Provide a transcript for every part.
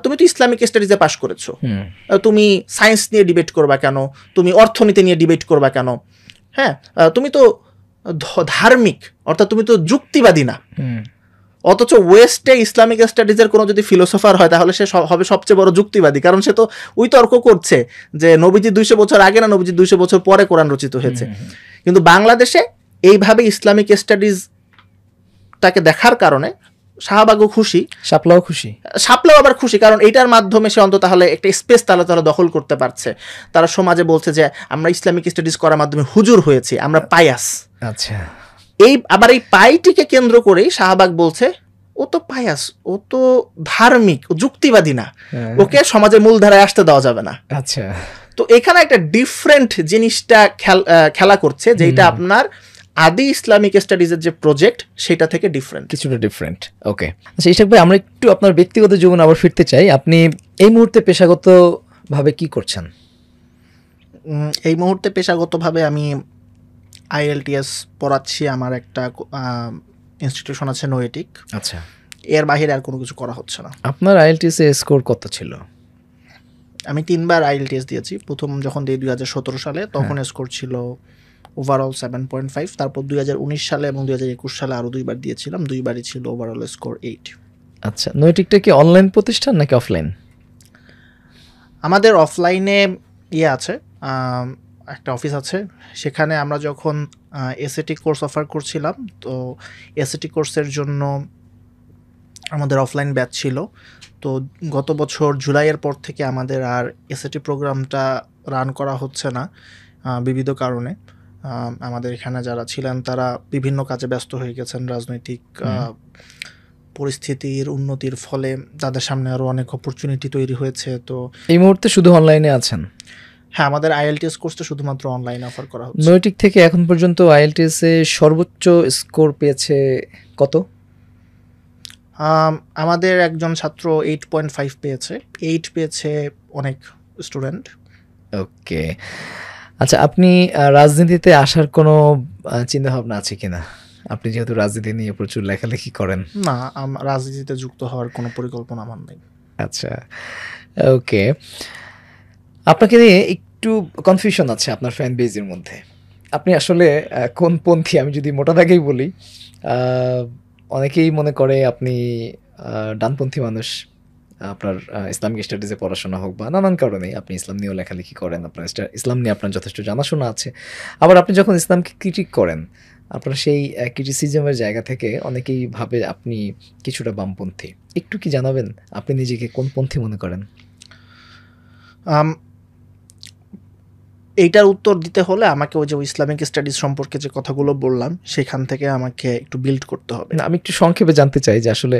তুমি তো ইসলামিক স্টাডিজে পাশ করেছো, তুমি সায়েন্স নিয়ে ডিবেট করবা কেন, তুমি অর্থনীতি নিয়ে ডিবেট করবা কেন, হ্যাঁ তুমি তো ধার্মিক, অর্থাৎ তুমি তো যুক্তিবাদী না। অথচ ওয়েস্টে ইসলামিক স্টাডিজের কোনো যদি ফিলোসফার হয় তাহলে সে হবে সবচেয়ে বড় যুক্তিবাদী, কারণ সে তো ওই তর্ক করছে যে নবীজি 200 বছর আগে না নবীজি 200 বছর পরে কোরআন রচিত হয়েছে। কিন্তু বাংলাদেশে এইভাবে ইসলামিক স্টাডিজটাকে দেখার কারণে শাহবাগও খুশি, শাপলাও আবার খুশি, কারণ এইটার মাধ্যমে সে অন্তত তাহলে একটা স্পেস তারা দখল করতে পারছে। তারা সমাজে বলছে যে আমরা ইসলামিক স্টাডিজ করার মাধ্যমে হুজুর হয়েছি, আমরা পায়াস। আচ্ছা, আবার এই পাইটিকে কেন্দ্র করেই শাহবাগ বলছে ও তো পায়াস, ও তো ধার্মিক, ও যুক্তিবাদী না, ওকে সমাজের মূলধারায় আসতে দেওয়া যাবে না। আচ্ছা, তো এখানে একটা ডিফারেন্ট জিনিসটা খেলা করছে, যেটা আপনার আদি ইসলামিক স্টাডিজের যে প্রজেক্ট সেটা থেকে কিছুটা ডিফারেন্ট। ওকে, আচ্ছা ইশাক ভাই, আমরা একটু আপনার ব্যক্তিগত জীবনে আবার ফিরতে চাই। আপনি এই মুহূর্তে পেশাগতভাবে কি করছেন? এই মুহূর্তে পেশাগতভাবে আমি IELTS পড়াচ্ছি, আমার একটা ইনস্টিটিউশন আছে নোয়েটিক। আচ্ছা, এর বাইরে আর কোনো কিছু করা হচ্ছে না। আপনার IELTS এর স্কোর কত ছিল? আমি 3বার IELTS দিয়েছি। প্রথম যখন দিই 2017 সালে, তখন স্কোর ছিল ওভারঅল 7.5। তারপর 2019 সালে এবং 2021 সালে আরও 2বার দিয়েছিলাম, 2বারই ছিল ওভারঅল স্কোর 8। আচ্ছা, নোয়েটিকটা কি অনলাইন প্রতিষ্ঠান নাকি অফলাইন? আমাদের অফলাইনে আছে, একটা অফিস আছে। সেখানে আমরা যখন SAT কোর্স অফার করছিলাম, তো SAT কোর্সের জন্য আমাদের অফলাইন ব্যাচ ছিল। তো গত বছর জুলাইয়ের পর থেকে আমাদের আর SAT প্রোগ্রামটা রান করা হচ্ছে না বিবিধ কারণে। আমাদের এখানে যারা ছিলেন তারা বিভিন্ন কাজে ব্যস্ত হয়ে গেছেন। রাজনৈতিক পরিস্থিতির উন্নতির ফলে তাদের সামনে আরও অনেক অপরচুনিটি তৈরি হয়েছে। তো এই মুহূর্তে শুধু অনলাইনে আছেন? হ্যাঁ, আমাদের IELTS কোর্সটা শুধুমাত্র অনলাইনে অফার করা হচ্ছে। নোয়েটিক থেকে এখন পর্যন্ত IELTS এ সর্বোচ্চ স্কোর পেয়েছে কত? আমাদের একজন ছাত্র 8.5 পেয়েছে। 8 পেয়েছে অনেক স্টুডেন্ট। ওকে, আচ্ছা, আপনি রাজনীতিতে আসার কোনো চিন্তা ভাবনা আছে কিনা? আপনি যেহেতু রাজনীতি নিয়ে প্রচুর লেখালেখি করেন। না, রাজনীতিতে যুক্ত হওয়ার কোনো পরিকল্পনা আমার নেই। আচ্ছা, ওকে। আপনাকে নিয়ে একটু কনফিউশন আছে আপনার ফ্যান বেজের মধ্যে। আপনি আসলে কোন পন্থী? আমি যদি মোটা দাগেই বলি, অনেকেই মনে করে আপনি ডানপন্থী মানুষ। আপনার ইসলামিক স্টাডিজে পড়াশোনা হোক বা নানান কারণে আপনি ইসলাম নিয়েও লেখালেখি করেন, আপনার ইসলাম নিয়ে আপনার যথেষ্ট জানাশোনা আছে। আবার আপনি যখন ইসলামকে ক্রিটিক করেন, আপনার সেই ক্রিটিসিজমের জায়গা থেকে অনেকেই ভাবে আপনি কিছুটা বামপন্থী। একটু কি জানাবেন আপনি নিজেকে কোন পন্থী মনে করেন? এইটার উত্তর দিতে হলে আমাকে ওই যে ইসলামিক স্টাডিজ সম্পর্কে যে কথাগুলো বললাম সেখান থেকে আমাকে একটু বিল্ড করতে হবে। আমি একটু সংক্ষেপে জানতে চাই যে আসলে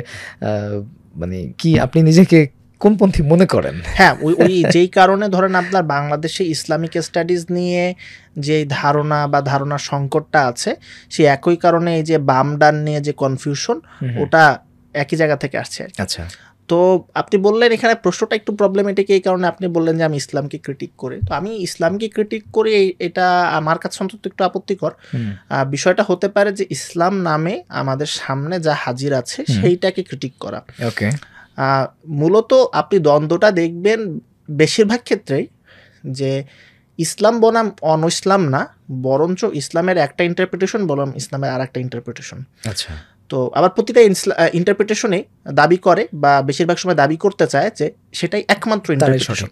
মানে কি আপনি নিজেকে কোন পন্থী মনে করেন? হ্যাঁ, ওই যেই কারণে ধরেন আপনার বাংলাদেশে ইসলামিক স্টাডিজ নিয়ে যে ধারণা বা ধারণার সংকটটা আছে, সেই একই কারণে এই যে বাম ডান নিয়ে যে কনফিউশন, ওটা একই জায়গা থেকে আসছে। আচ্ছা, তো আপনি বললেন এখানে প্রশ্নটা একটু প্রবলেমেটিক এই কারণে, আপনি বললেন যে আমি ইসলামকে ক্রিটিক করি। তো আমি ইসলামকে ক্রিটিক করি, এটা আমার কাছে অন্তত একটু আপত্তিকর। বিষয়টা হতে পারে যে ইসলাম নামে আমাদের সামনে যা হাজির আছে সেইটাকে ক্রিটিক করা। ওকে, মূলত আপনি দ্বন্দ্বটা দেখবেন বেশিরভাগ ক্ষেত্রেই যে ইসলাম বনাম অন ইসলাম না, বরঞ্চ ইসলামের একটা ইন্টারপ্রিটেশন বনাম ইসলামের আর একটা ইন্টারপ্রিটেশন। আচ্ছা, তো আবার প্রতিটা ইন্টারপ্রিটেশনে দাবি করে বা বেশিরভাগ সময় দাবি করতে চায় যে সেটাই একমাত্র ইন্টারপ্রিটেশন।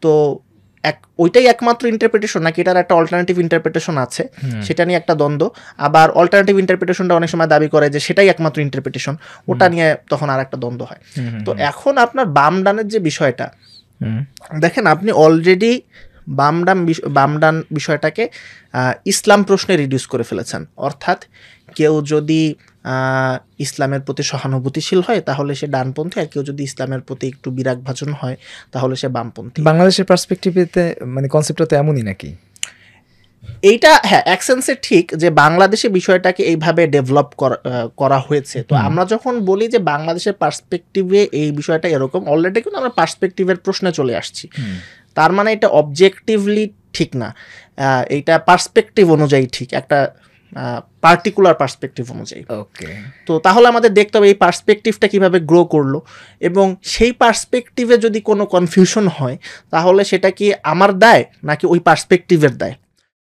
তো ওইটাই একমাত্র ইন্টারপ্রিটেশন নাকি এটার একটা অল্টারনেটিভ ইন্টারপ্রিটেশন আছে, সেটা নিয়ে একটা দ্বন্দ্ব। আবার অল্টারনেটিভ ইন্টারপ্রিটেশনটা অনেক সময় দাবি করে যে সেটাই একমাত্র ইন্টারপ্রিটেশন, ওটা নিয়ে তখন আর একটা দ্বন্দ্ব হয়। তো এখন আপনার বাম ডানের যে বিষয়টা দেখেন, আপনি অলরেডি বাম ডান বিষয়টাকে ইসলাম প্রশ্নে রিডিউস করে ফেলেছেন। অর্থাৎ কেউ যদি ইসলামের প্রতি সহানুভূতিশীল হয় তাহলে সে ডানপন্থী, আর কেউ যদি ইসলামের প্রতি একটু বিরাগভাজন হয় তাহলে সে বামপন্থী। বাংলাদেশের পার্সপেক্টিভেতে মানে কনসেপ্টটা তো এমনই নাকি? এইটা হ্যাঁ, এক সেন্সে ঠিক যে বাংলাদেশে বিষয়টাকে এইভাবে ডেভেলপ করা হয়েছে। তো আমরা যখন বলি যে বাংলাদেশের পার্সপেক্টিভে এই বিষয়টা এরকম, অলরেডি কিন্তু আমরা পার্সপেক্টিভের প্রশ্নে চলে আসছি। তার মানে এটা অবজেক্টিভলি ঠিক না, এইটা পার্সপেক্টিভ অনুযায়ী ঠিক। একটা পার্টিকুলার পার্সপেক্টিভ অনুযায়ী। ওকে, তো তাহলে আমাদের দেখতে হবে এই পার্সপেক্টিভটা কিভাবে গ্রো করলো, এবং সেই পার্সপেক্টিভে যদি কোনো কনফিউশন হয় তাহলে সেটা কি আমার দায় নাকি ওই পার্সপেক্টিভের দায়।